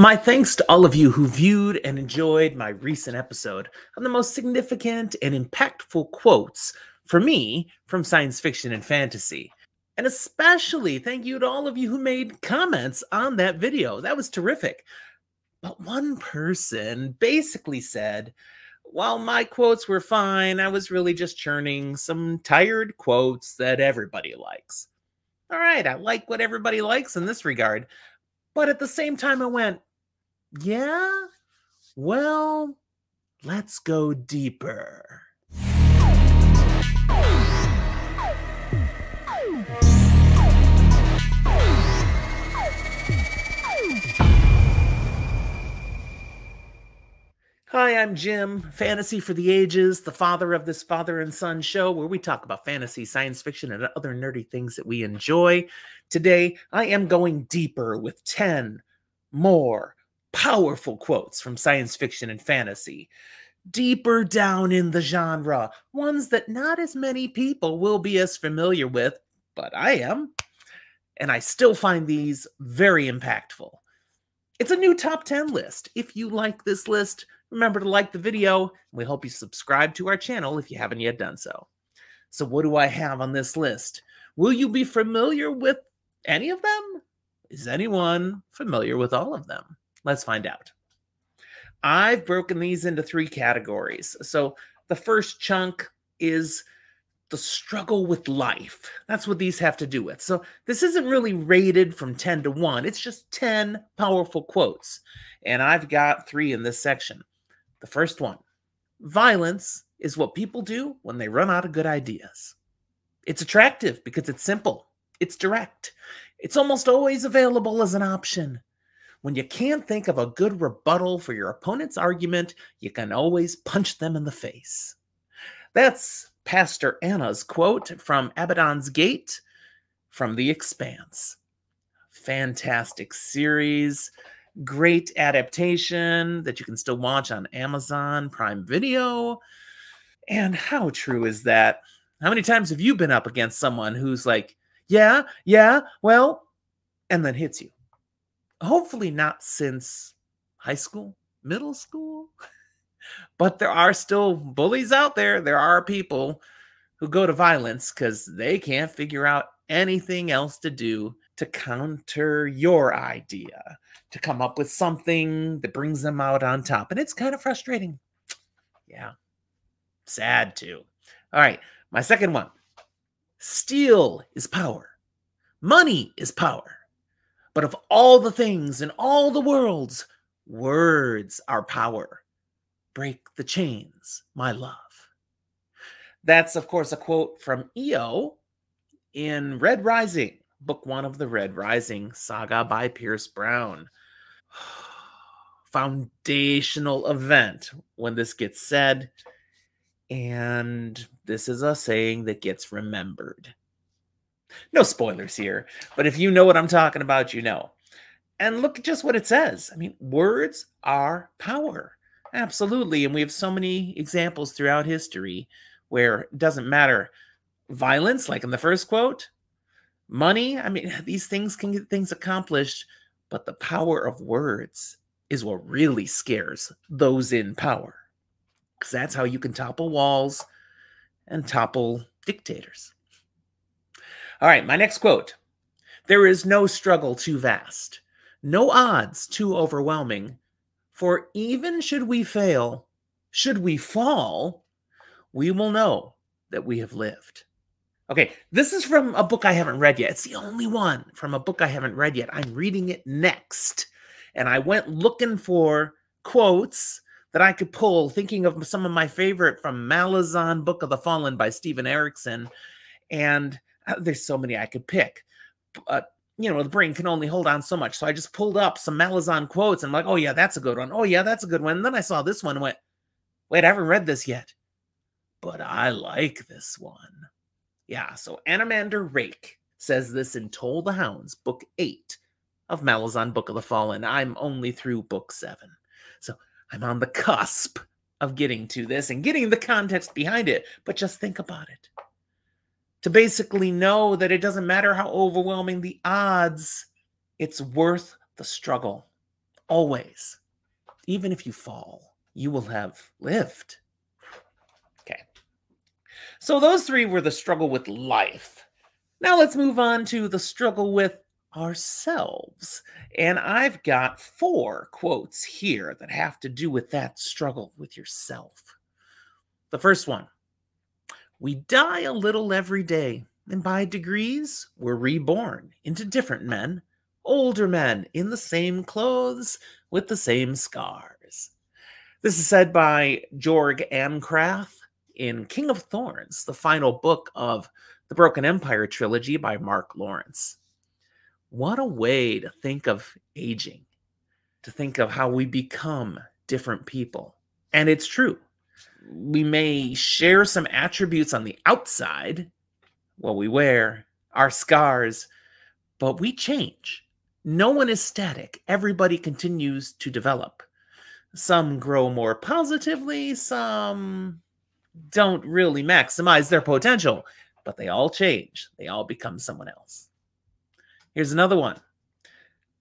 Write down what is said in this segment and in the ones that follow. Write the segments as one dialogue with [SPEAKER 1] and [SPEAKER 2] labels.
[SPEAKER 1] My thanks to all of you who viewed and enjoyed my recent episode on the most significant and impactful quotes for me from science fiction and fantasy. And especially thank you to all of you who made comments on that video. That was terrific. But one person basically said, while my quotes were fine, I was really just churning some tired quotes that everybody likes. All right, I like what everybody likes in this regard. But at the same time, I went, yeah? Well, let's go deeper. Hi, I'm Jim, Fantasy for the Ages, the father of this father and son show where we talk about fantasy, science fiction, and other nerdy things that we enjoy. Today, I am going deeper with 10 more powerful quotes from science fiction and fantasy. Deeper down in the genre, ones that not as many people will be as familiar with, but I am. And I still find these very impactful. It's a new top 10 list. If you like this list, remember to like the video, and we hope you subscribe to our channel if you haven't yet done so. So what do I have on this list? Will you be familiar with any of them? Is anyone familiar with all of them? Let's find out. I've broken these into 3 categories. So the first chunk is the struggle with life. That's what these have to do with. So this isn't really rated from 10 to 1. It's just 10 powerful quotes. And I've got 3 in this section. The first one, violence is what people do when they run out of good ideas. It's attractive because it's simple. It's direct. It's almost always available as an option. When you can't think of a good rebuttal for your opponent's argument, you can always punch them in the face. That's Pastor Anna's quote from Abaddon's Gate from The Expanse. Fantastic series, great adaptation that you can still watch on Amazon Prime Video. And how true is that? How many times have you been up against someone who's like, yeah, well, and then hits you? Hopefully not since high school, middle school. But there are still bullies out there. There are people who go to violence because they can't figure out anything else to do to counter your idea, to come up with something that brings them out on top. And it's kind of frustrating. Yeah. Sad too. All right. My second one. Steel is power. Money is power. But of all the things in all the worlds, words are power. Break the chains, my love. That's, of course, a quote from Io in Red Rising, Book 1 of the Red Rising saga by Pierce Brown. Foundational event when this gets said, and this is a saying that gets remembered. No spoilers here, but if you know what I'm talking about, you know. And look at just what it says. I mean, words are power. Absolutely. And we have so many examples throughout history where it doesn't matter. Violence, like in the first quote, money, I mean, these things can get things accomplished, but the power of words is what really scares those in power. Because that's how you can topple walls and topple dictators. All right, my next quote. There is no struggle too vast, no odds too overwhelming, for even should we fail, should we fall, we will know that we have lived. Okay, this is from a book I haven't read yet. It's the only one from a book I haven't read yet. I'm reading it next. And I went looking for quotes that I could pull, thinking of some of my favorite from Malazan, Book of the Fallen by Stephen Erickson. And there's so many I could pick. But the brain can only hold on so much. So I just pulled up some Malazan quotes and I'm like, oh yeah, that's a good one. Oh yeah, that's a good one. And then I saw this one and went, wait, I haven't read this yet. But I like this one. Yeah, so Animander Rake says this in Toll the Hounds, Book 8 of Malazan, Book of the Fallen. I'm only through Book 7. So I'm on the cusp of getting to this and getting the context behind it. But just think about it. To basically know that it doesn't matter how overwhelming the odds, it's worth the struggle. Always. Even if you fall, you will have lived. Okay. So those three were the struggle with life. Now let's move on to the struggle with ourselves. And I've got 4 quotes here that have to do with that struggle with yourself. The first one: we die a little every day, and by degrees we're reborn into different men, older men in the same clothes with the same scars. This is said by Jorg Ancraft in King of Thorns, the final book of the Broken Empire trilogy by Mark Lawrence. What a way to think of aging, to think of how we become different people. And it's true. We may share some attributes on the outside, what we wear, our scars, but we change. No one is static. Everybody continues to develop. Some grow more positively, some don't really maximize their potential, but they all change. They all become someone else. Here's another one.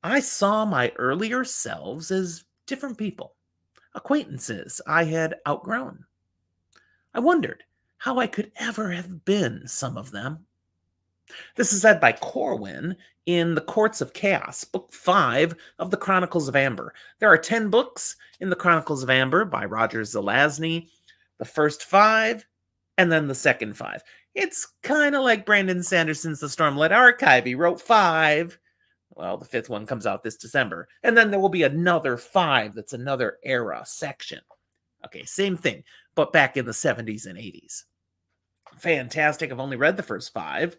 [SPEAKER 1] I saw my earlier selves as different people, acquaintances I had outgrown. I wondered how I could ever have been some of them. This is said by Corwin in The Courts of Chaos, Book 5 of the Chronicles of Amber. There are 10 books in the Chronicles of Amber by Roger Zelazny, the first 5, and then the second 5. It's kind of like Brandon Sanderson's The Stormlight Archive. He wrote 5. Well, the 5th one comes out this December. And then there will be another 5 that's another era section. Okay, same thing, but back in the 70s and 80s. Fantastic. I've only read the first 5.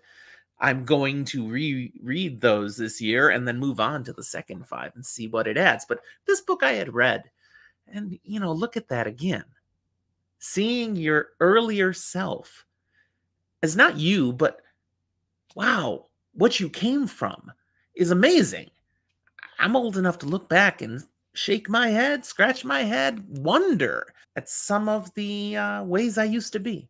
[SPEAKER 1] I'm going to reread those this year and then move on to the second 5 and see what it adds. But this book I had read, and, look at that again. Seeing your earlier self as not you, but wow, what you came from is amazing. I'm old enough to look back and shake my head, scratch my head, wonder at some of the ways I used to be,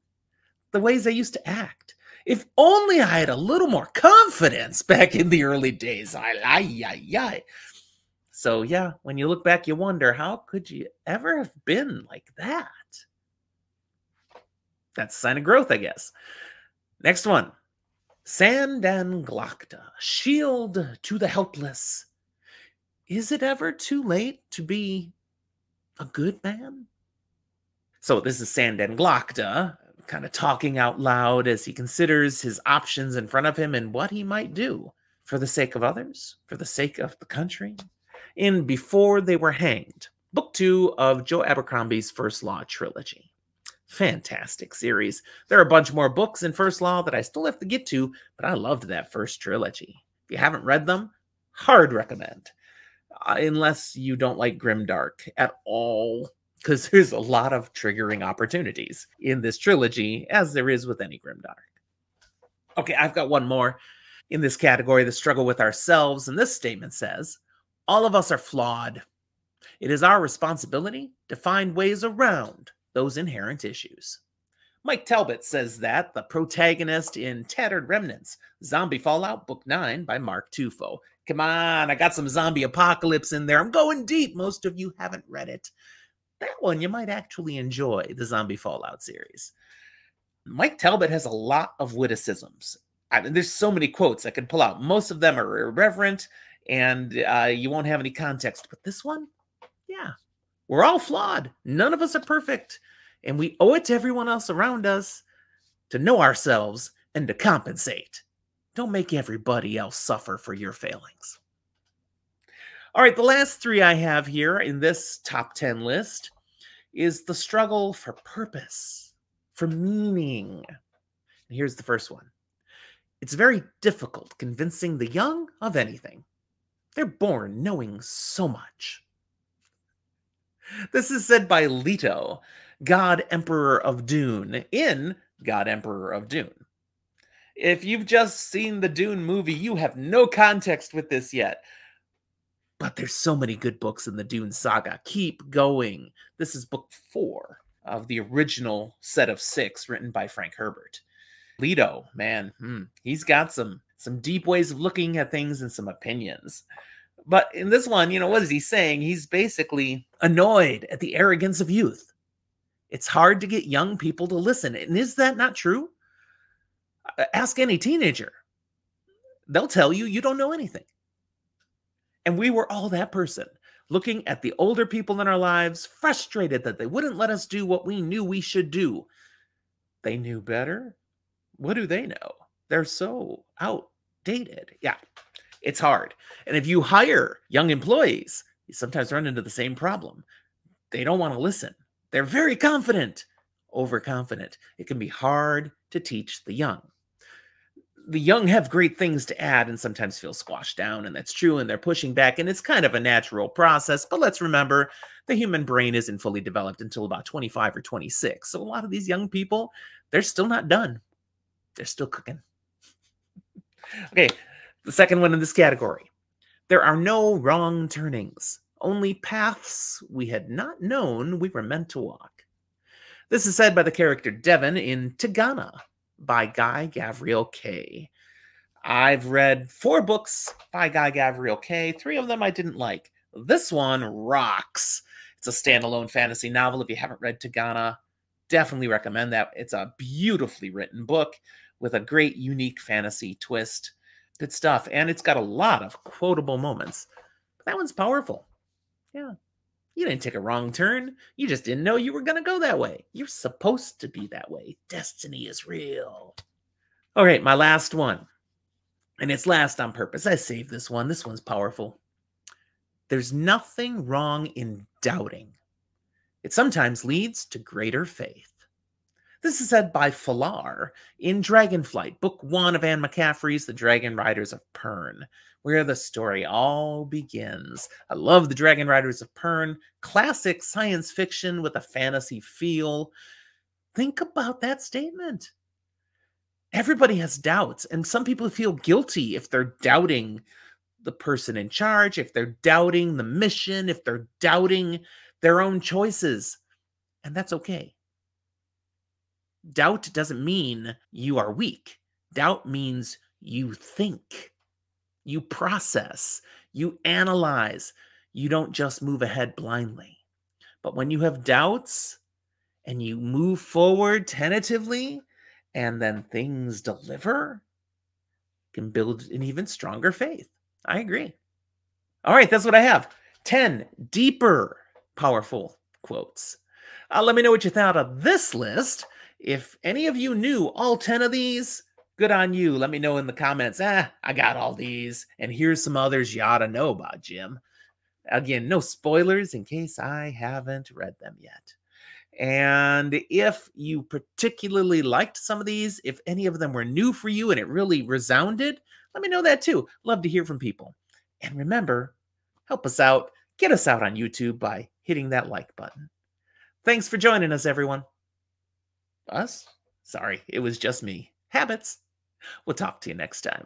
[SPEAKER 1] the ways I used to act. If only I had a little more confidence back in the early days. So yeah, when you look back, you wonder, how could you ever have been like that? That's a sign of growth, I guess. Next one. Sand and Glocta, shield to the helpless. Is it ever too late to be a good man? So this is Sand and Glocta, kind of talking out loud as he considers his options in front of him and what he might do for the sake of others, for the sake of the country. In Before They Were Hanged, Book 2 of Joe Abercrombie's First Law trilogy. Fantastic series. There are a bunch more books in First Law that I still have to get to, but I loved that first trilogy. If you haven't read them, hard recommend. Unless you don't like grimdark at all, because there's a lot of triggering opportunities in this trilogy, as there is with any grimdark. Okay, I've got one more in this category, the struggle with ourselves, and this statement says, all of us are flawed. It is our responsibility to find ways around those inherent issues. Mike Talbot says that, the protagonist in Tattered Remnants, Zombie Fallout, Book 9 by Mark Tufo. Come on, I got some zombie apocalypse in there. I'm going deep. Most of you haven't read it. That one you might actually enjoy, the Zombie Fallout series. Mike Talbot has a lot of witticisms. There's so many quotes I could pull out. Most of them are irreverent, and you won't have any context. But this one, yeah. We're all flawed. None of us are perfect. And we owe it to everyone else around us to know ourselves and to compensate. Don't make everybody else suffer for your failings. All right, the last 3 I have here in this top 10 list is the struggle for purpose, for meaning. And here's the first one. It's very difficult convincing the young of anything. They're born knowing so much. This is said by Leto, God Emperor of Dune, in God Emperor of Dune. If you've just seen the Dune movie, you have no context with this yet. But there's so many good books in the Dune saga. Keep going. This is book 4 of the original set of 6 written by Frank Herbert. Leto, man, he's got some deep ways of looking at things and some opinions. But in this one, what is he saying? He's basically annoyed at the arrogance of youth. It's hard to get young people to listen. And is that not true? Ask any teenager. They'll tell you you don't know anything. And we were all that person, looking at the older people in our lives, frustrated that they wouldn't let us do what we knew we should do. They knew better. What do they know? They're so outdated. Yeah, it's hard. And if you hire young employees, you sometimes run into the same problem. They don't want to listen. They're very confident, overconfident. It can be hard to teach the young. The young have great things to add and sometimes feel squashed down, and that's true, and they're pushing back, and it's kind of a natural process. But let's remember, the human brain isn't fully developed until about 25 or 26. So a lot of these young people, they're still not done. They're still cooking. Okay, the second one in this category. There are no wrong turnings, only paths we had not known we were meant to walk. This is said by the character Devon in Tigana by Guy Gavriel Kay. I've read 4 books by Guy Gavriel Kay. 3 of them I didn't like. This one rocks. It's a standalone fantasy novel. If you haven't read Tigana, definitely recommend that. It's a beautifully written book with a great, unique fantasy twist. Good stuff. And it's got a lot of quotable moments. But that one's powerful. Yeah. You didn't take a wrong turn. You just didn't know you were going to go that way. You're supposed to be that way. Destiny is real. All right, my last one. And it's last on purpose. I saved this one. This one's powerful. There's nothing wrong in doubting. It sometimes leads to greater faith. This is said by Falar in Dragonflight, Book 1 of Anne McCaffrey's The Dragon Riders of Pern, where the story all begins. I love The Dragon Riders of Pern, classic science fiction with a fantasy feel. Think about that statement. Everybody has doubts, and some people feel guilty if they're doubting the person in charge, if they're doubting the mission, if they're doubting their own choices. And that's okay. Doubt doesn't mean you are weak. Doubt means you think, you process, you analyze. You don't just move ahead blindly. But when you have doubts and you move forward tentatively and then things deliver, you can build an even stronger faith. I agree. All right, that's what I have. 10 deeper, powerful quotes. Let me know what you thought of this list. If any of you knew all 10 of these, good on you. Let me know in the comments. I got all these, and here's some others you ought to know about, Jim. Again, no spoilers in case I haven't read them yet. And if you particularly liked some of these, if any of them were new for you and it really resounded, let me know that too. Love to hear from people. And remember, help us out. Get us out on YouTube by hitting that like button. Thanks for joining us, everyone. Us? Sorry, it was just me. Habits. We'll talk to you next time.